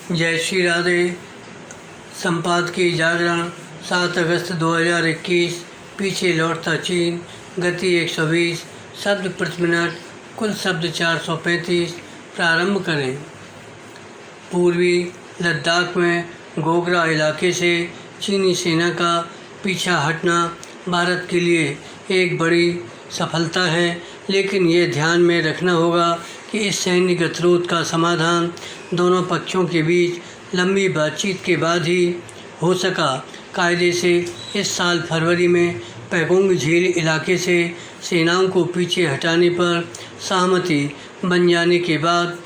जय श्री राधे। संपादकीय जागरण 7 अगस्त 2021। पीछे लौटता चीन। गति 120 शब्द प्रति मिनट। कुल शब्द 435। प्रारंभ करें। पूर्वी लद्दाख में गोगरा इलाके से चीनी सेना का पीछा हटना भारत के लिए एक बड़ी सफलता है, लेकिन ये ध्यान में रखना होगा कि इस सैन्य गतिरोध का समाधान दोनों पक्षों के बीच लंबी बातचीत के बाद ही हो सका। कायदे से इस साल फरवरी में पैगोंग झील इलाके से सेनाओं को पीछे हटाने पर सहमति बन जाने के बाद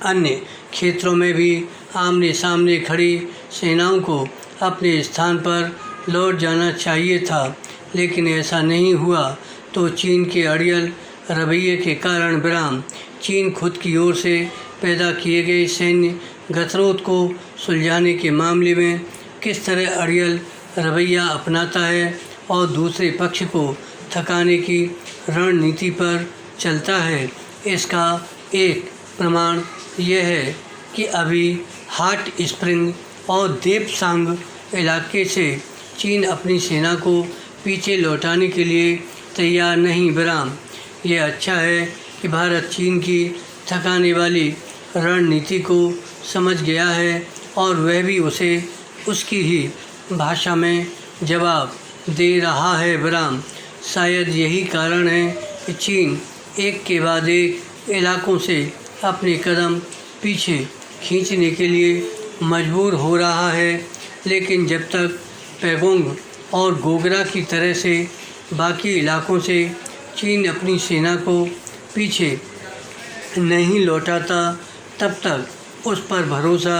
अन्य क्षेत्रों में भी आमने सामने खड़ी सेनाओं को अपने स्थान पर लौट जाना चाहिए था, लेकिन ऐसा नहीं हुआ। तो चीन के अड़ियल रवैये के कारण विराम। चीन खुद की ओर से पैदा किए गए सैन्य गतिरोध को सुलझाने के मामले में किस तरह अड़ियल रवैया अपनाता है और दूसरे पक्ष को थकाने की रणनीति पर चलता है, इसका एक प्रमाण यह है कि अभी हॉट स्प्रिंग और देपसांग इलाके से चीन अपनी सेना को पीछे लौटाने के लिए तैयार नहीं विराम। यह अच्छा है कि भारत चीन की थकाने वाली रणनीति को समझ गया है और वह भी उसे उसकी ही भाषा में जवाब दे रहा है विराम। शायद यही कारण है कि चीन एक के बाद एक इलाकों से अपने कदम पीछे खींचने के लिए मजबूर हो रहा है, लेकिन जब तक पैगोंग और गोगरा की तरह से बाकी इलाकों से चीन अपनी सेना को पीछे नहीं लौटाता, तब तक उस पर भरोसा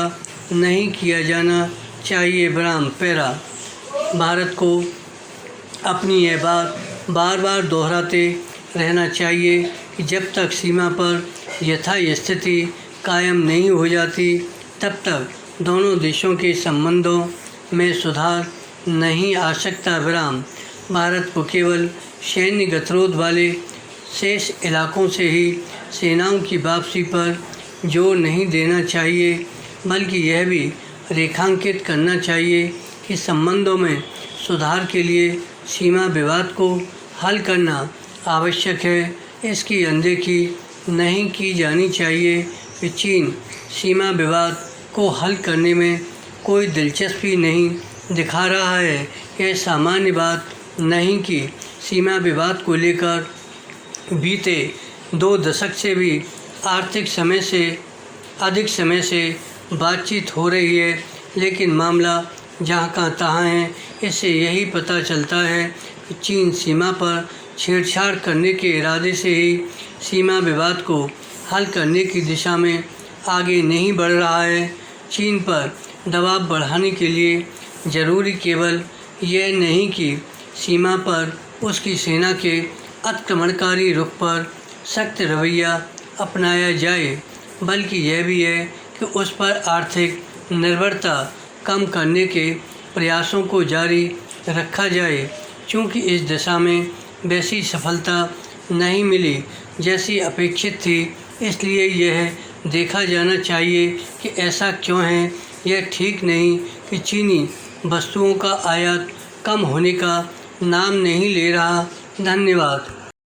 नहीं किया जाना चाहिए विराम। पैरा। भारत को अपनी यह बात बार बार दोहराते रहना चाहिए कि जब तक सीमा पर यथास्थिति कायम नहीं हो जाती, तब तक दोनों देशों के संबंधों में सुधार नहीं आ सकता विराम। भारत को केवल सैन्य गतिरोध वाले शेष इलाकों से ही सेनाओं की वापसी पर जोर नहीं देना चाहिए, बल्कि यह भी रेखांकित करना चाहिए कि संबंधों में सुधार के लिए सीमा विवाद को हल करना आवश्यक है। इसकी अनदेखी नहीं की जानी चाहिए कि चीन सीमा विवाद को हल करने में कोई दिलचस्पी नहीं दिखा रहा है। यह सामान्य बात नहीं कि सीमा विवाद को लेकर बीते 2 दशक से भी अधिक समय से बातचीत हो रही है, लेकिन मामला जहाँ का तहाँ है। इससे यही पता चलता है कि चीन सीमा पर छेड़छाड़ करने के इरादे से ही सीमा विवाद को हल करने की दिशा में आगे नहीं बढ़ रहा है। चीन पर दबाव बढ़ाने के लिए ज़रूरी केवल यह नहीं कि सीमा पर उसकी सेना के आक्रमणकारी रुख पर सख्त रवैया अपनाया जाए, बल्कि यह भी है कि उस पर आर्थिक निर्भरता कम करने के प्रयासों को जारी रखा जाए। चूँकि इस दिशा में वैसी सफलता नहीं मिली जैसी अपेक्षित थी, इसलिए यह देखा जाना चाहिए कि ऐसा क्यों है। यह ठीक नहीं कि चीनी वस्तुओं का आयात कम होने का नाम नहीं ले रहा। धन्यवाद।